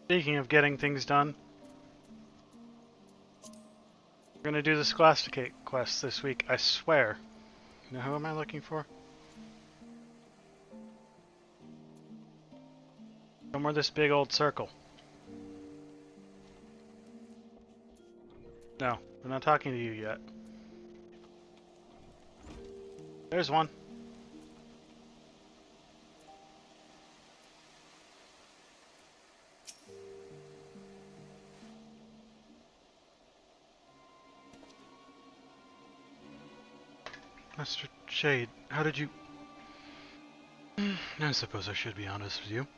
Speaking of getting things done, we're gonna do the Scholasticate quest this week, I swear. Now, who am I looking for? Somewhere this big old circle. No, I'm not talking to you yet. There's one. Master Shade, how did you... I suppose I should be honest with you.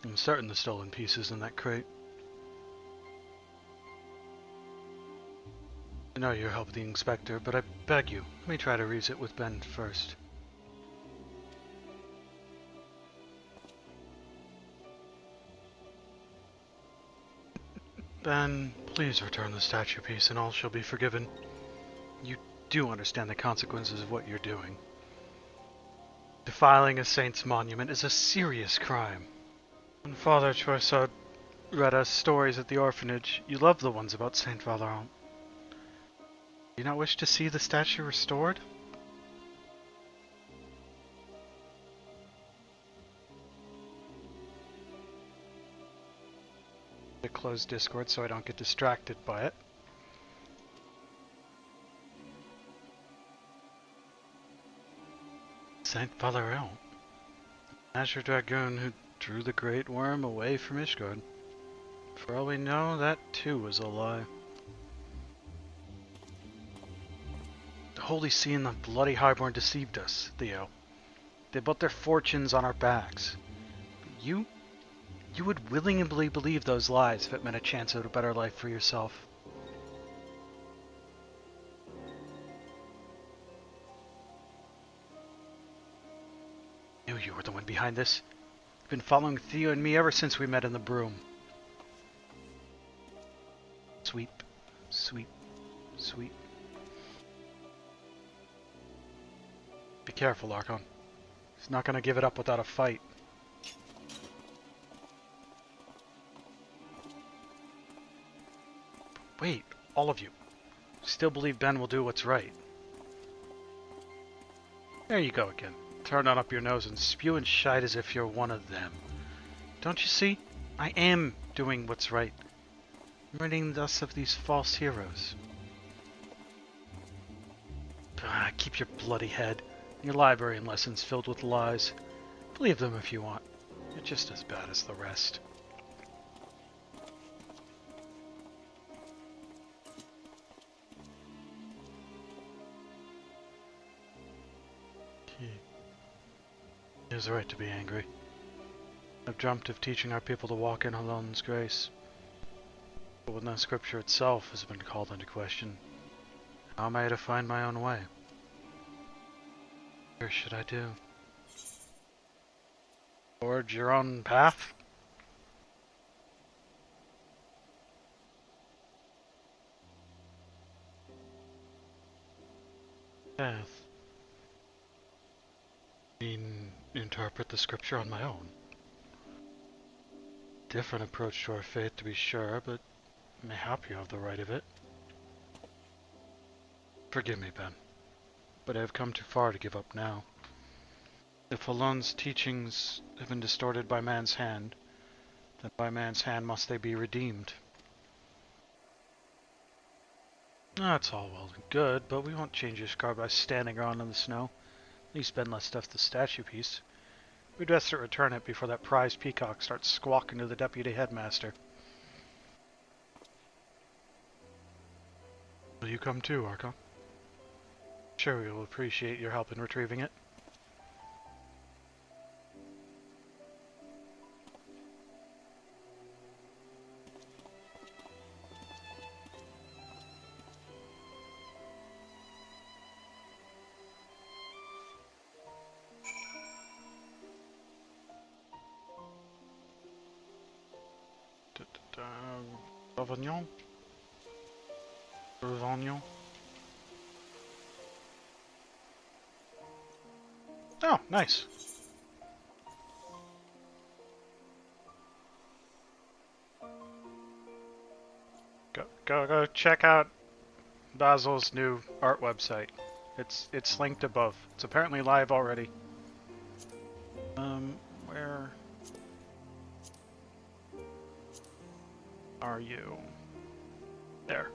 I'm certain the stolen piece is in that crate. I know you're helping the inspector, but I beg you, let me try to reason it with Ben first. Ben, please return the statue piece and all shall be forgiven. You do understand the consequences of what you're doing. Defiling a saint's monument is a serious crime. When Father Choisard read us stories at the orphanage, you loved the ones about Saint Valorant. Do you not wish to see the statue restored? To close Discord so I don't get distracted by it. Saint Valorant, Azure Dragoon who drew the Great Worm away from Ishgard. For all we know, that too was a lie. The Holy See and the bloody Highborn deceived us, Theo. They built their fortunes on our backs. But you would willingly believe those lies if it meant a chance at a better life for yourself. I knew you were the one behind this. You've been following Theo and me ever since we met in the broom. Sweep, sweep, sweep. Be careful, Archon. He's not gonna give it up without a fight. Wait, all of you. Still believe Ben will do what's right. There you go again. Turning up your nose and spewing shite as if you're one of them. Don't you see? I am doing what's right. I'm ridding us of these false heroes. Keep your bloody head. Your librarian lessons filled with lies. Believe them if you want. You're just as bad as the rest. He has a right to be angry. I've dreamt of teaching our people to walk in Halon's grace. But when the scripture itself has been called into question, how am I to find my own way? What should I do? Forge your own path? Path? Interpret the scripture on my own. Different approach to our faith, to be sure, but mayhap you have the right of it. Forgive me, Ben, but I have come too far to give up now. If Halon's teachings have been distorted by man's hand, then by man's hand must they be redeemed. That's all well and good, but we won't change Ishgard by standing around in the snow. At least Ben left us the statue piece. We'd best return it before that prize peacock starts squawking to the deputy headmaster. Will you come too, Archon? Sure, we will appreciate your help in retrieving it. Revenons? Revenons? Oh, nice. Go check out Basil's new art website. It's linked above. It's apparently live already. Where are you? There.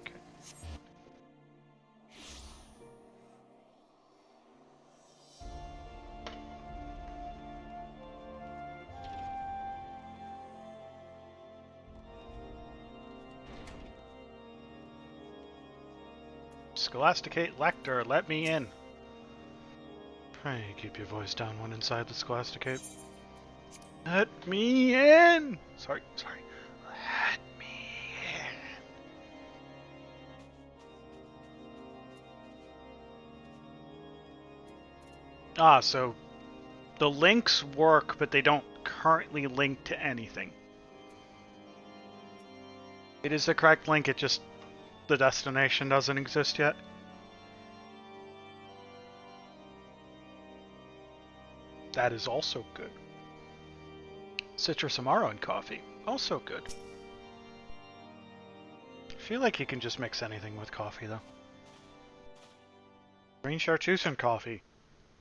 Okay. Scholasticate Lector, let me in. Pray keep your voice down when inside the Scholasticate. Let me in! Sorry. Let me in. Ah, so the links work, but they don't currently link to anything. It is the correct link, it just the destination doesn't exist yet. That is also good. Citrus Amaro and coffee, also good. I feel like you can just mix anything with coffee, though. Green chartreuse and coffee,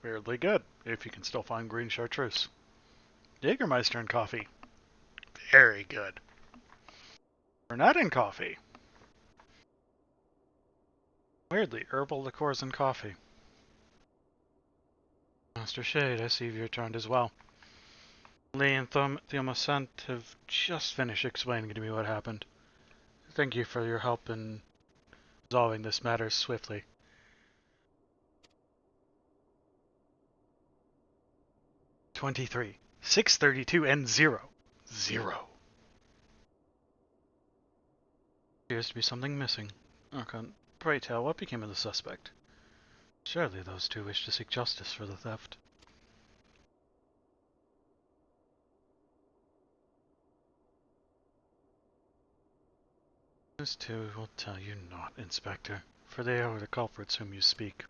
weirdly good, if you can still find green chartreuse. Jägermeister and coffee, very good. Burnett and coffee. Weirdly, herbal liqueurs and coffee. Master Shade, I see you've returned as well. Lee and Theomosent have just finished explaining to me what happened. Thank you for your help in resolving this matter swiftly. 23, 632, and 0. 0. Appears to be something missing. Archon, pray tell, what became of the suspect? Surely those two wish to seek justice for the theft. Those two will tell you not, Inspector, for they are the culprits whom you seek.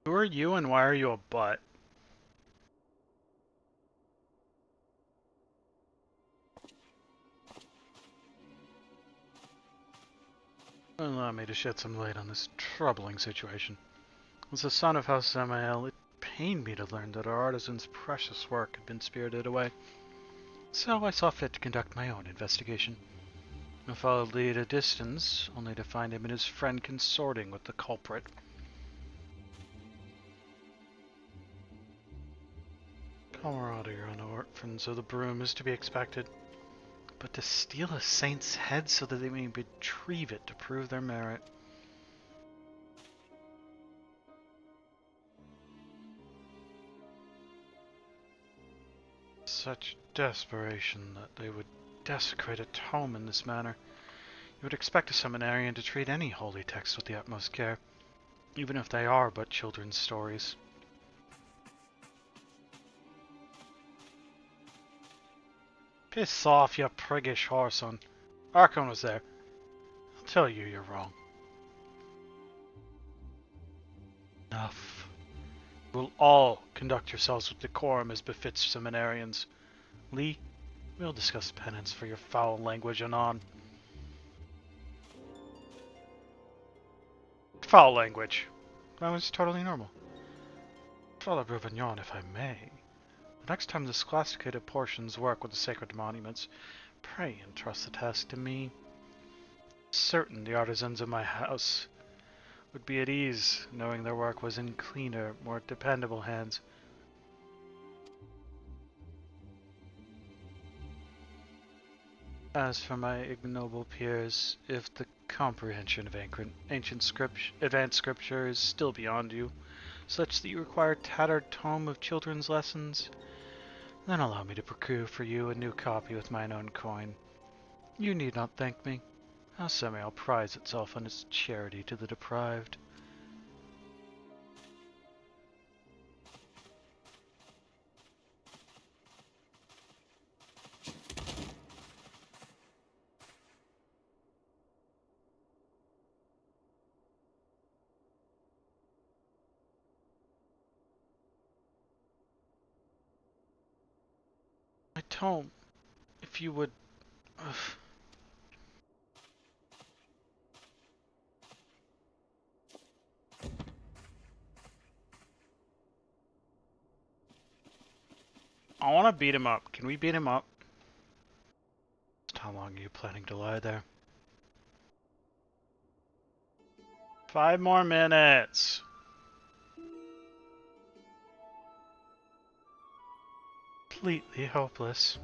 Who are you and why are you a butt? Allow me to shed some light on this troubling situation. As the son of House Samael, it pained me to learn that our artisan's precious work had been spirited away. So I saw fit to conduct my own investigation. I followed Lee at a distance, only to find him and his friend consorting with the culprit. Camaraderie on the orphans of the broom is to be expected, but to steal a saint's head so that they may retrieve it to prove their merit. Such desperation that they would desecrate a tome in this manner. You would expect a seminarian to treat any holy text with the utmost care, even if they are but children's stories. Piss off, you priggish whoreson. Archon was there. I'll tell you you're wrong. Enough. You will all conduct yourselves with decorum as befits seminarians. Lee, we'll discuss penance for your foul language anon. Foul language. That was totally normal. Father Bourguignon, if I may. The next time the scholasticated portions work with the sacred monuments, pray entrust the task to me. Certain the artisans of my house would be at ease knowing their work was in cleaner, more dependable hands. As for my ignoble peers, if the comprehension of advanced scripture is still beyond you, such that you require a tattered tome of children's lessons, then allow me to procure for you a new copy with mine own coin. You need not thank me. House Samael prides itself on its charity to the deprived. tome, if you would... Ugh. I want to beat him up. Can we beat him up? How long are you planning to lie there? 5 more minutes. Completely hopeless.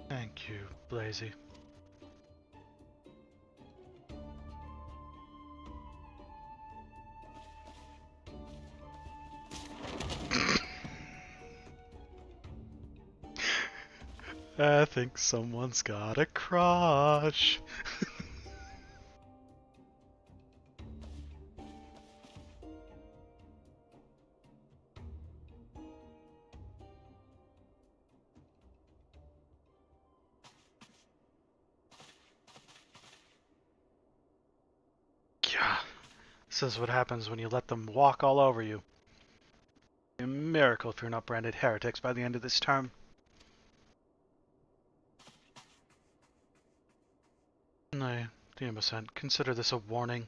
Thank you, Blazy. I think someone's got a crush. Yeah, this is what happens when you let them walk all over you. A miracle if you're not branded heretics by the end of this term. Nay, the innocent, consider this a warning.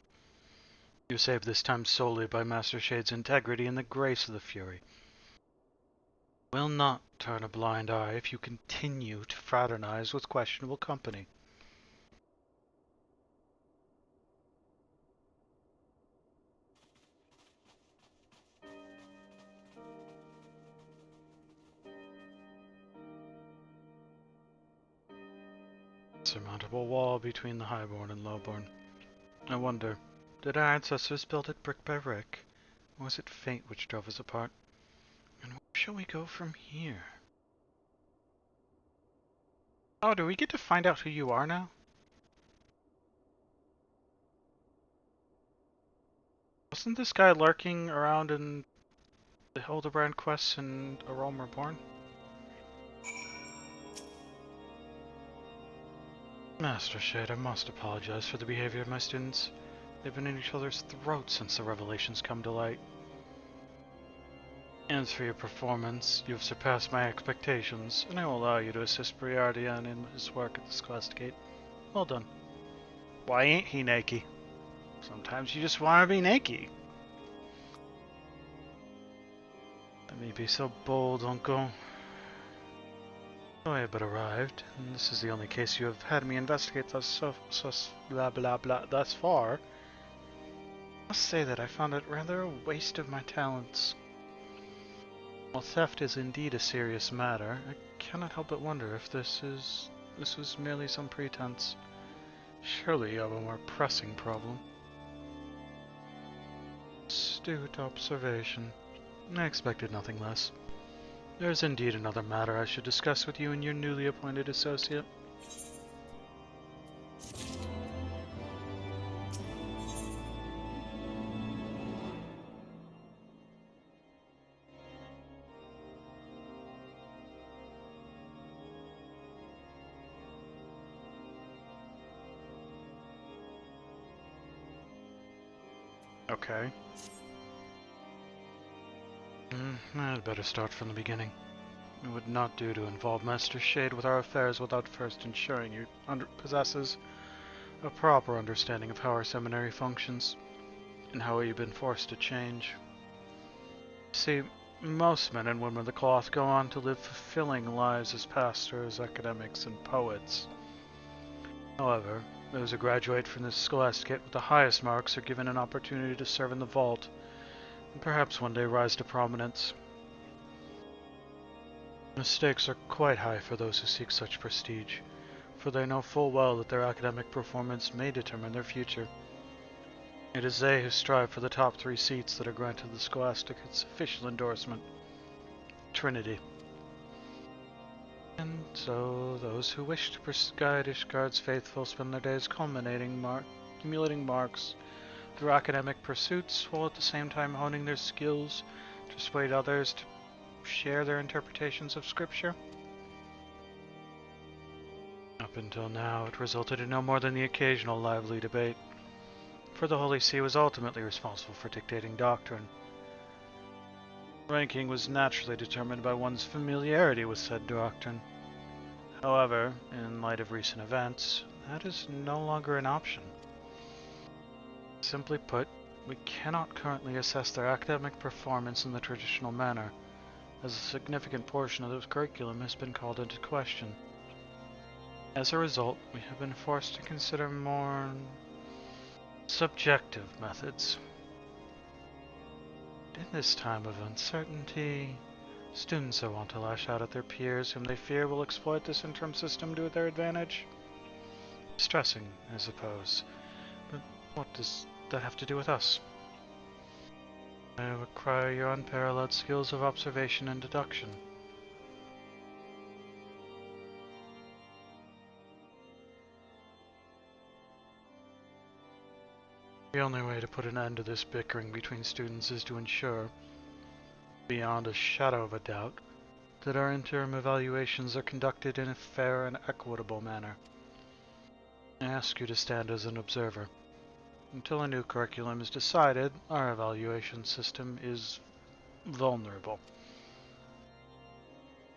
You saved this time solely by Master Shade's integrity and the grace of the Fury. Will not turn a blind eye if you continue to fraternize with questionable company. Surmountable wall between the highborn and lowborn. I wonder, did our ancestors build it brick by brick, or was it fate which drove us apart? And where shall we go from here? Oh, do we get to find out who you are now? Wasn't this guy lurking around in the Hildebrand quests and A Realm Reborn? Master Shade, I must apologize for the behavior of my students. They've been in each other's throats since the revelations come to light. As for your performance, you have surpassed my expectations, and I will allow you to assist Briardian in his work at the Scholasticate. Well done. Why ain't he naked? Sometimes you just want to be naked. Let me be so bold, Uncle. I have but arrived, and this is the only case you have had me investigate thus thus far. I must say that I found it rather a waste of my talents. While theft is indeed a serious matter, I cannot help but wonder if this was merely some pretense. Surely you have a more pressing problem. Astute observation. I expected nothing less. There is indeed another matter I should discuss with you and your newly appointed associate. Okay. I'd better start from the beginning. It would not do to involve Master Shade with our affairs without first ensuring he possesses a proper understanding of how our seminary functions, and how we've been forced to change. See, most men and women of the cloth go on to live fulfilling lives as pastors, academics, and poets. However, those who graduate from this scholasticate with the highest marks are given an opportunity to serve in the vault, and perhaps one day rise to prominence. The stakes are quite high for those who seek such prestige, for they know full well that their academic performance may determine their future. It is they who strive for the top 3 seats that are granted the Scholasticate's official endorsement, Trinity. And so, those who wish to guide Ishgard's faithful spend their days accumulating marks through academic pursuits, while at the same time honing their skills to persuade others to share their interpretations of Scripture. Up until now, it resulted in no more than the occasional lively debate, for the Holy See was ultimately responsible for dictating doctrine. Ranking was naturally determined by one's familiarity with said doctrine. However, in light of recent events, that is no longer an option. Simply put, we cannot currently assess their academic performance in the traditional manner, as a significant portion of the curriculum has been called into question. As a result, we have been forced to consider more subjective methods. In this time of uncertainty, students that want to lash out at their peers whom they fear will exploit this interim system to their advantage. Distressing, I suppose, but what does that have to do with us? I require your unparalleled skills of observation and deduction. The only way to put an end to this bickering between students is to ensure, beyond a shadow of a doubt, that our interim evaluations are conducted in a fair and equitable manner. I ask you to stand as an observer. Until a new curriculum is decided, our evaluation system is vulnerable.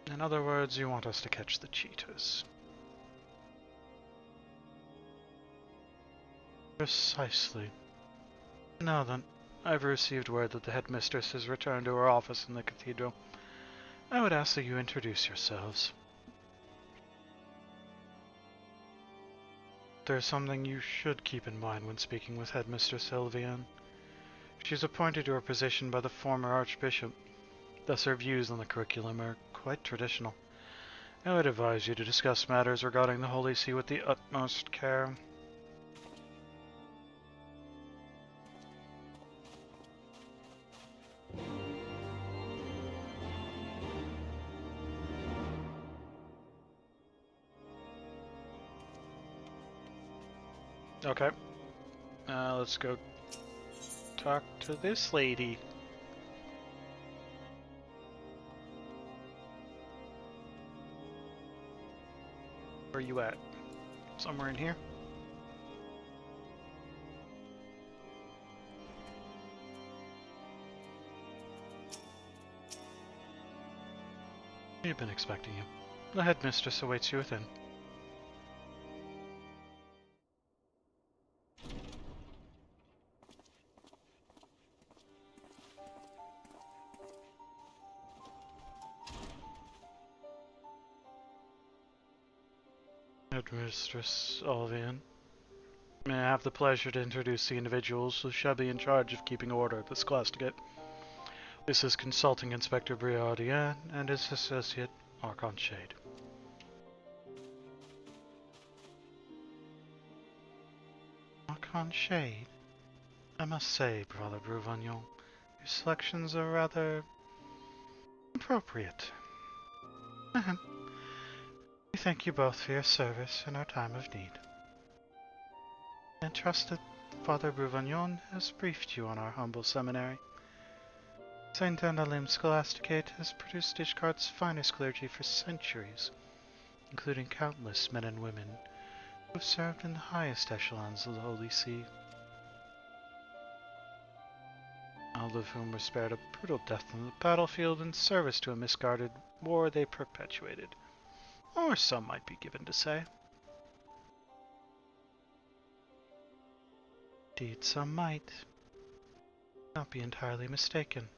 In other words, you want us to catch the cheaters. Precisely. Now then, I've received word that the headmistress has returned to her office in the cathedral. I would ask that you introduce yourselves. There's something you should keep in mind when speaking with Headmistress Sylvian. She's appointed to her position by the former Archbishop, thus her views on the curriculum are quite traditional. I would advise you to discuss matters regarding the Holy See with the utmost care. Okay. Let's go talk to this lady. Where are you at? Somewhere in here? We've been expecting you. The headmistress awaits you within. Headmistress Olvian, may I have the pleasure to introduce the individuals who shall be in charge of keeping order at the Scholasticate. This is Consulting Inspector Briardian and his associate, Archon Shade. Archon Shade? I must say, Brother Bruvagnon, your selections are rather appropriate. We thank you both for your service in our time of need. I trust that Father Bruvagnon has briefed you on our humble seminary. St. Andalim Scholasticate has produced Ishgard's finest clergy for centuries, including countless men and women who have served in the highest echelons of the Holy See. All of whom were spared a brutal death on the battlefield in service to a misguided war they perpetuated, or some might be given to say. Indeed, some might not be entirely mistaken.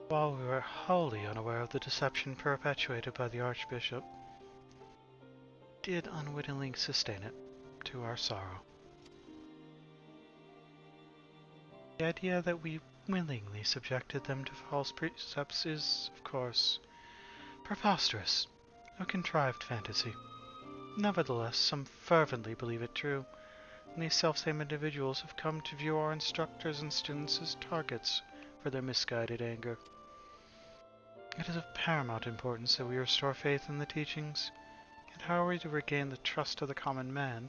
While we were wholly unaware of the deception perpetuated by the Archbishop, we did unwittingly sustain it, to our sorrow. The idea that we willingly subjected them to false precepts is, of course, preposterous, a contrived fantasy. Nevertheless, some fervently believe it true, and these self-same individuals have come to view our instructors and students as targets for their misguided anger. It is of paramount importance that we restore faith in the teachings, and how are we to regain the trust of the common man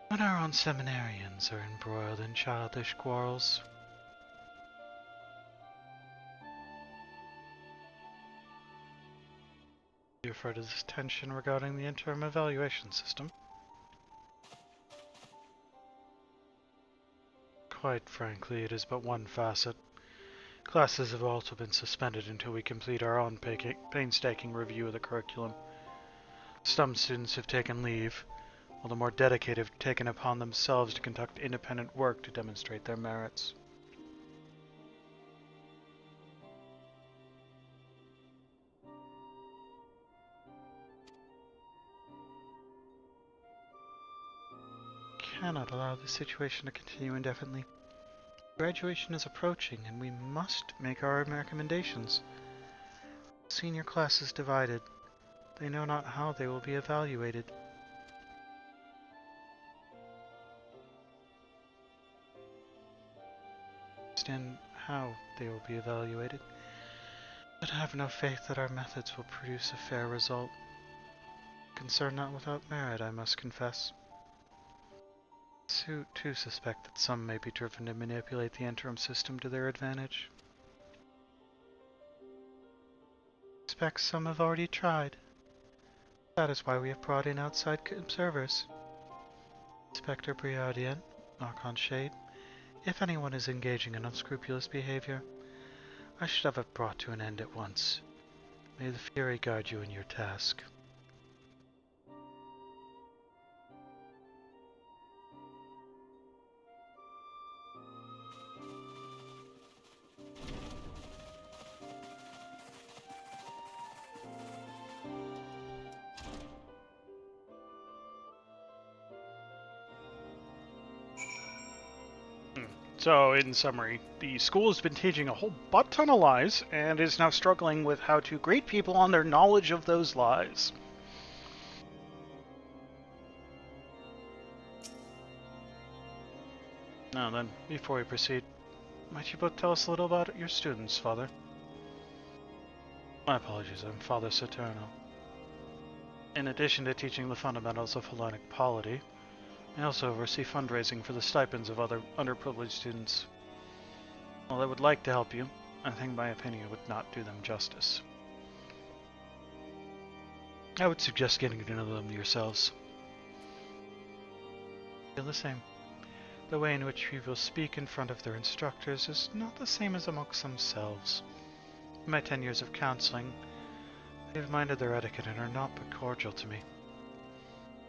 when when our own seminarians are embroiled in childish quarrels. You refer to this tension regarding the interim evaluation system? Quite frankly, it is but one facet. Classes have also been suspended until we complete our own painstaking review of the curriculum. Some students have taken leave, while the more dedicated have taken upon themselves to conduct independent work to demonstrate their merits. Cannot allow this situation to continue indefinitely. Graduation is approaching, and we must make our recommendations. Senior class is divided. They know not how they will be evaluated. Understand how they will be evaluated, but have no faith that our methods will produce a fair result. Concern not without merit, I must confess. To suspect that some may be driven to manipulate the interim system to their advantage. Suspect some have already tried. That is why we have brought in outside observers. Inspector Briardien, knock on shade. If anyone is engaging in unscrupulous behavior, I should have it brought to an end at once. May the Fury guard you in your task. So, in summary, the school has been teaching a whole butt ton of lies, and is now struggling with how to grade people on their knowledge of those lies. Now then, before we proceed, might you both tell us a little about your students, Father? My apologies, I'm Father Saturno. In addition to teaching the fundamentals of Hellenic polity, I also oversee fundraising for the stipends of other underprivileged students. While I would like to help you, I think my opinion would not do them justice. I would suggest getting to know them yourselves. I feel the same. The way in which people speak in front of their instructors is not the same as amongst themselves. In my 10 years of counseling, they have minded their etiquette and are not but cordial to me.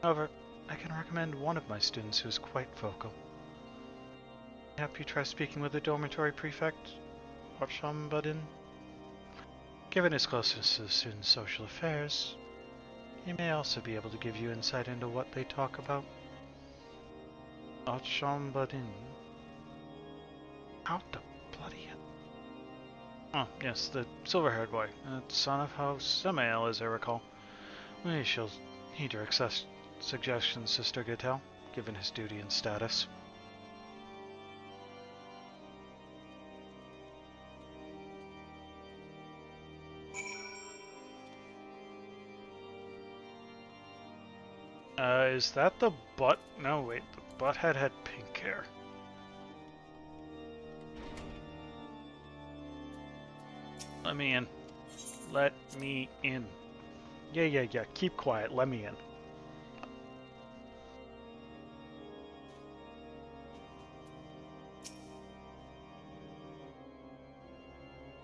However, I can recommend one of my students who is quite vocal. I hope you try speaking with the dormitory prefect, Archambadin. Given his closeness to the students' social affairs, he may also be able to give you insight into what they talk about. Archambadin. Out the bloody hell. Oh, yes, the silver-haired boy, son of House Samael, as I recall. We shall heed your suggestions, Sister Gatel, given his duty and status. Is that the butt? No, wait, the butthead had pink hair. Let me in. Let me in. Yeah, keep quiet, let me in.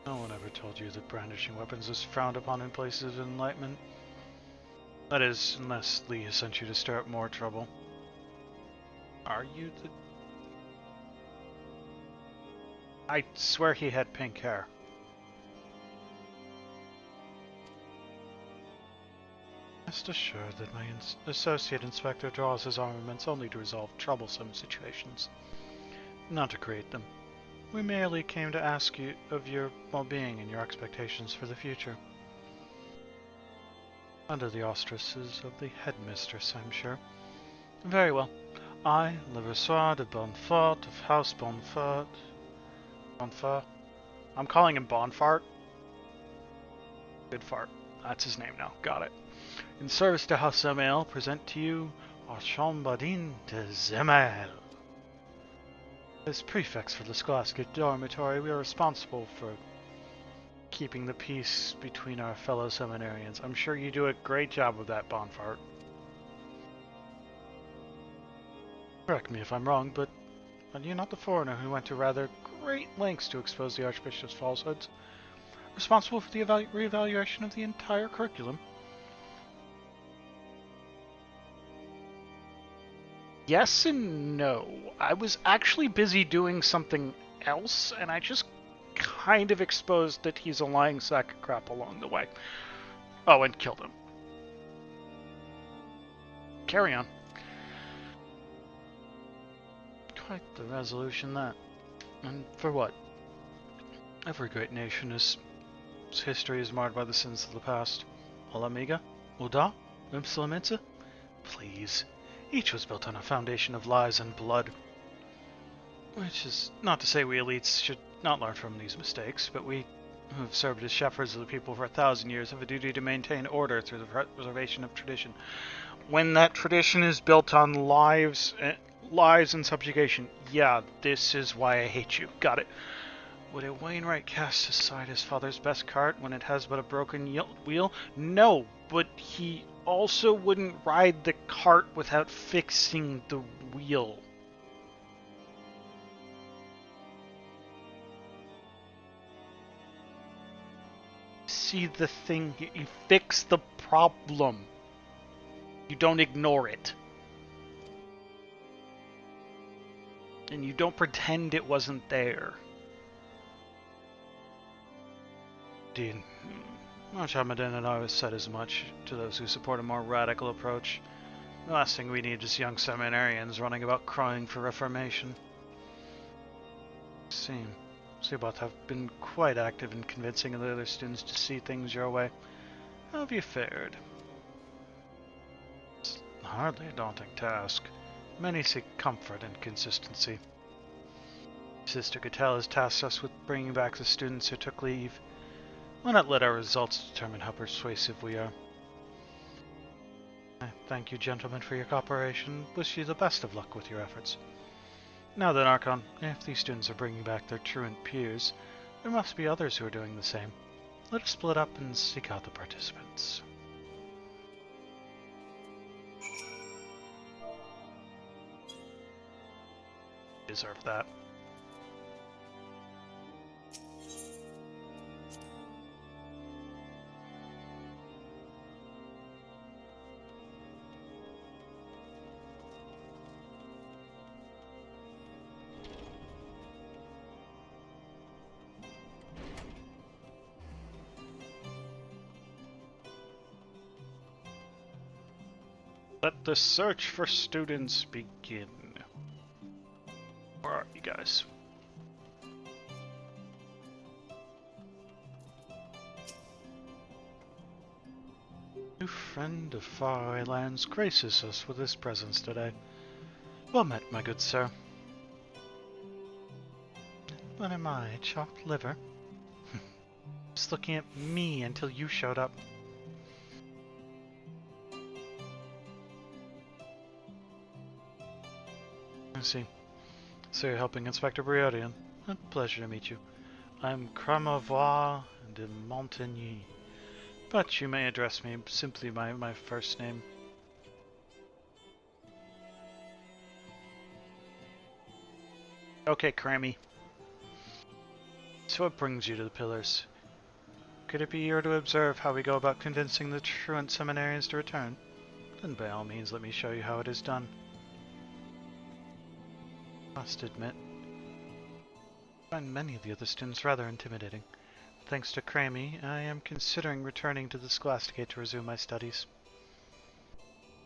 No one ever told you that brandishing weapons is frowned upon in places of enlightenment. That is, unless Lee has sent you to stir up more trouble. Are you the... I swear he had pink hair. Rest assured that my associate inspector draws his armaments only to resolve troublesome situations, not to create them. We merely came to ask you of your well-being and your expectations for the future. Under the auspices of the headmistress, I'm sure. Very well. I, Heavensward de Bonfort of House Bonfort... Bonfort? I'm calling him Bonfart. Good fart. That's his name now. Got it. In service to House Samael, present to you Archambadin de Zemel. As prefects for the Scholastic Dormitory, we are responsible for keeping the peace between our fellow seminarians. I'm sure you do a great job with that, Bonfart. Correct me if I'm wrong, but are you not the foreigner who went to rather great lengths to expose the Archbishop's falsehoods? Responsible for the reevaluation of the entire curriculum? Yes and no. I was actually busy doing something else, and I just kind of exposed that he's a lying sack of crap along the way. Oh, and killed him. Carry on. Quite the resolution, that. And for what? Every great nation its history is marred by the sins of the past. Alamiga? Uda? Impsalamitza? Please. Each was built on a foundation of lies and blood. Which is not to say we elites should not learn from these mistakes, but we, who have served as shepherds of the people for 1,000 years, have a duty to maintain order through the preservation of tradition. When that tradition is built on lies and subjugation, yeah, this is why I hate you. Got it. Would a Wainwright cast aside his father's best cart when it has but a broken wheel? No, but he also wouldn't ride the cart without fixing the wheel. See the thing, you fix the problem. You don't ignore it. And you don't pretend it wasn't there. Dean, Archamadan and I have said as much to those who support a more radical approach. The last thing we need is young seminarians running about crying for reformation. You both have been quite active in convincing the other students to see things your way. How have you fared? It's hardly a daunting task. Many seek comfort and consistency. Sister Cattell has tasked us with bringing back the students who took leave. Why not let our results determine how persuasive we are? I thank you, gentlemen, for your cooperation. Wish you the best of luck with your efforts. Now then, Archon, if these students are bringing back their truant peers, there must be others who are doing the same. Let us split up and seek out the participants. Deserve that. Let the search for students begin. Where are you guys? New friend of faraway lands graces us with his presence today. Well met, my good sir. What am I, chopped liver? Just looking at me until you showed up. I see. So you're helping Inspector Briodian. A pleasure to meet you. I'm Cramavois de Montigny, but you may address me simply by my first name. Okay, Crammy. So what brings you to the Pillars? Could it be eager to observe how we go about convincing the truant seminarians to return? Then by all means let me show you how it is done. Must admit, I find many of the other students rather intimidating. Thanks to Crammy, I am considering returning to the Scholasticate to resume my studies.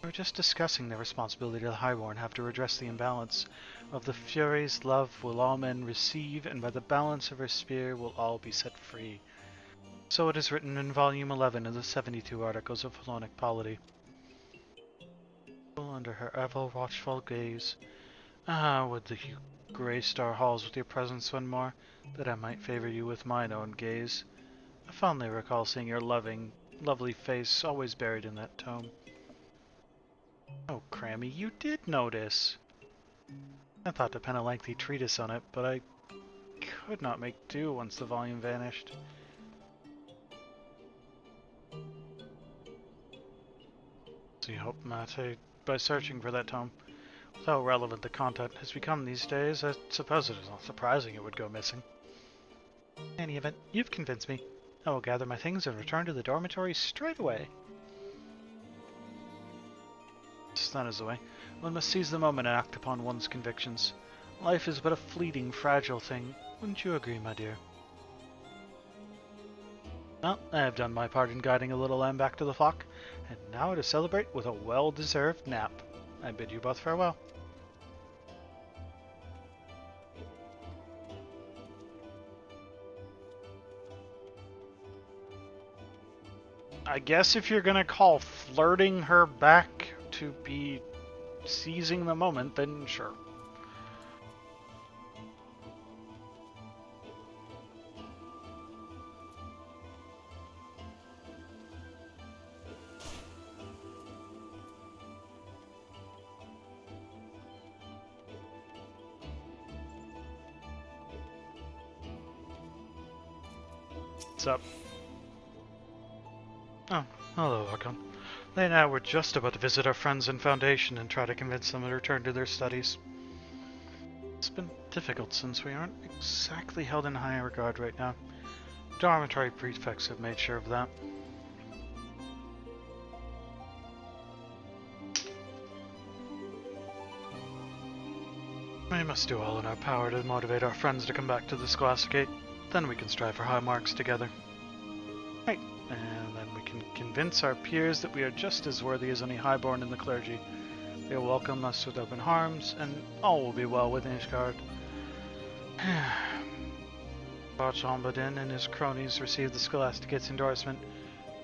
We were just discussing the responsibility the Highborn have to redress the imbalance. Of the Furies' love will all men receive, and by the balance of her spear will all be set free. So it is written in Volume 11 of the 72 Articles of Hellenic Polity. Under her ever-watchful gaze. Ah, would that you graced our halls with your presence one more, that I might favor you with mine own gaze. I fondly recall seeing your lovely face always buried in that tome. Oh, Crammy, you did notice. I thought to pen a lengthy treatise on it, but I could not make do once the volume vanished. So you hope, Miqo'te, by searching for that tome. With how relevant the content has become these days, I suppose it is not surprising it would go missing. In any event, you've convinced me. I will gather my things and return to the dormitory straight away. That is the way. One must seize the moment and act upon one's convictions. Life is but a fleeting, fragile thing. Wouldn't you agree, my dear? Well, I have done my part in guiding a little lamb back to the flock, and now to celebrate with a well-deserved nap. I bid you both farewell. I guess if you're gonna call flirting her back to be seizing the moment, then sure. What's up? Oh, hello, Archon. They and I were just about to visit our friends in Foundation and try to convince them to return to their studies. It's been difficult since we aren't exactly held in high regard right now. Dormitory prefects have made sure of that. We must do all in our power to motivate our friends to come back to the Scholasticate. Then we can strive for high marks together. Right, and then we can convince our peers that we are just as worthy as any highborn in the clergy. They will welcome us with open arms, and all will be well with Ishgard. Archon and his cronies received the Scholasticate's endorsement.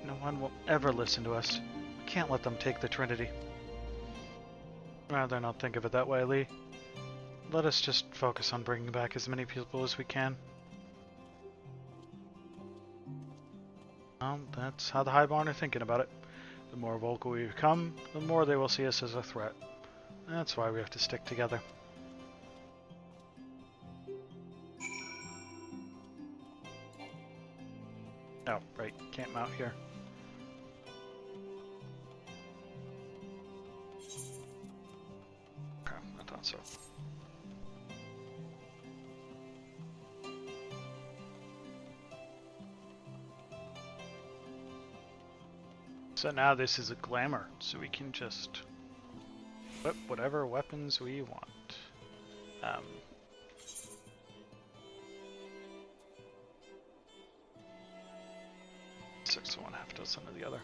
No one will ever listen to us. We can't let them take the Trinity. Rather not think of it that way, Lee. Let us just focus on bringing back as many people as we can. Well, that's how the Highborn are thinking about it. The more vocal we become, the more they will see us as a threat. That's why we have to stick together. Oh, right, can't mount here. Okay, I thought so. So now this is a glamour, so we can just whip whatever weapons we want. 6 to 1, half dozen of the other.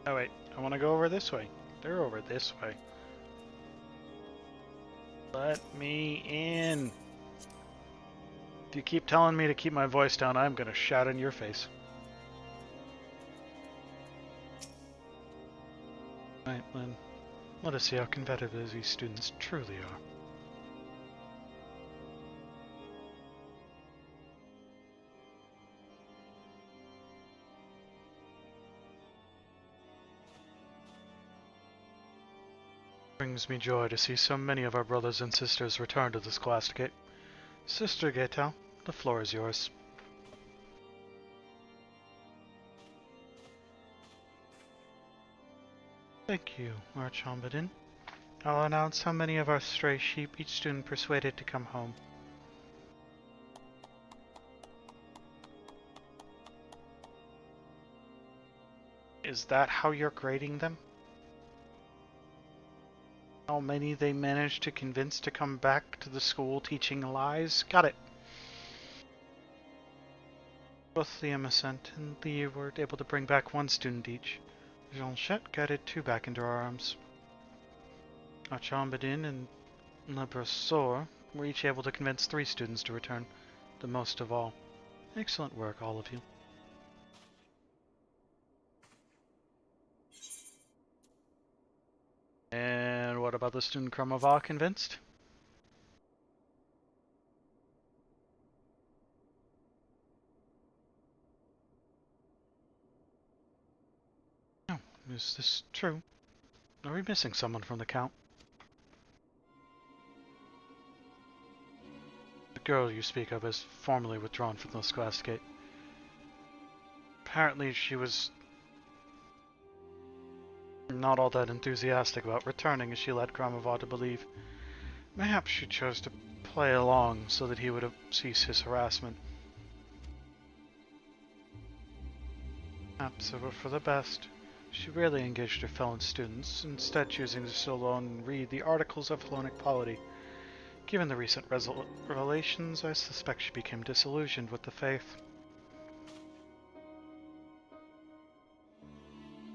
Oh wait, I want to go over this way. They're over this way. Let me in. If you keep telling me to keep my voice down, I'm gonna shout in your face. Right, then. Let us see how competitive these students truly are. Brings me joy to see so many of our brothers and sisters return to the Scholasticate. Sister Gaetal, the floor is yours. Thank you, Archon. I'll announce how many of our stray sheep each student persuaded to come home. Is that how you're grading them? How many they managed to convince to come back to the school teaching lies? Got it. Both the Innocent and Lee were able to bring back 1 student each. Jean-Chet guided 2 back into our arms. Archon and Le Brasseur were each able to convince 3 students to return, the most of all. Excellent work, all of you. other student Kromova convinced? No, is this true? Are we missing someone from the count? The girl you speak of is formally withdrawn from the Scholasticate. Apparently she was not all that enthusiastic about returning, as she led Kromova to believe. Perhaps she chose to play along so that he would cease his harassment. Perhaps it were for the best. She rarely engaged her fellow students, instead choosing to sit alone and read the Articles of Hellenic Polity. Given the recent revelations, I suspect she became disillusioned with the faith.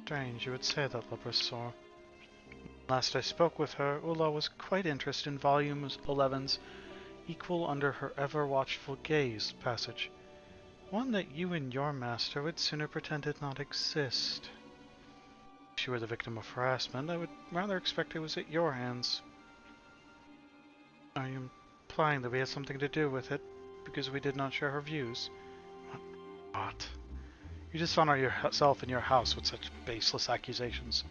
Strange you would say that, Leprosor. Last I spoke with her, Ulla was quite interested in Volume 11's Equal Under Her Ever-Watchful Gaze passage. One that you and your master would sooner pretend did not exist. If she were the victim of harassment, I would rather expect it was at your hands. Are you implying that we had something to do with it, because we did not share her views? What? You dishonor yourself and your house with such baseless accusations.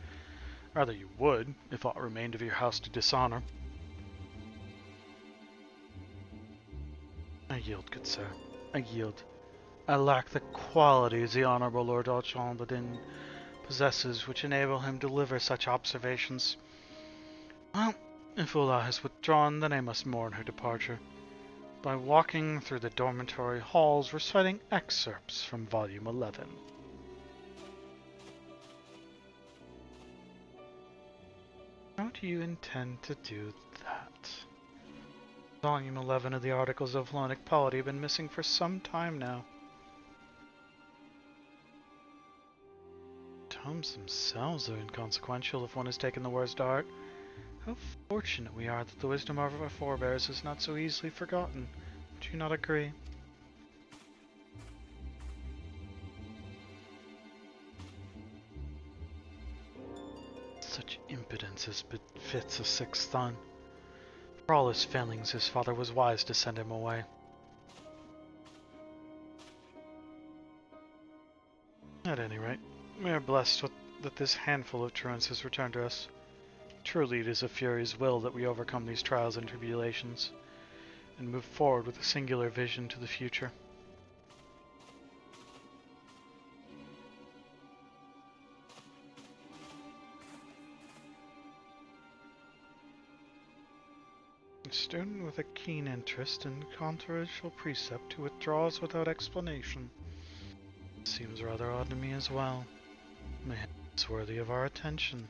Rather you would, if aught remained of your house to dishonor. I yield, good sir. I yield. I lack the qualities the Honorable Lord Auchambaudin possesses which enable him to deliver such observations. Well, if Ulla has withdrawn, then I must mourn her departure by walking through the dormitory halls reciting excerpts from Volume 11. How do you intend to do that? Volume 11 of the Articles of Hellenic Polity have been missing for some time now. Tomes themselves are inconsequential if one has taken the worst art. How fortunate we are that the wisdom of our forebears is not so easily forgotten. Do you not agree? Such impudence as befits a sixth son. For all his failings, his father was wise to send him away. At any rate, we are blessed that this handful of truants has returned to us. Truly it is of Fury's will that we overcome these trials and tribulations, and move forward with a singular vision to the future. A student with a keen interest in controversial precept who withdraws without explanation. Seems rather odd to me as well. Maybe it's worthy of our attention.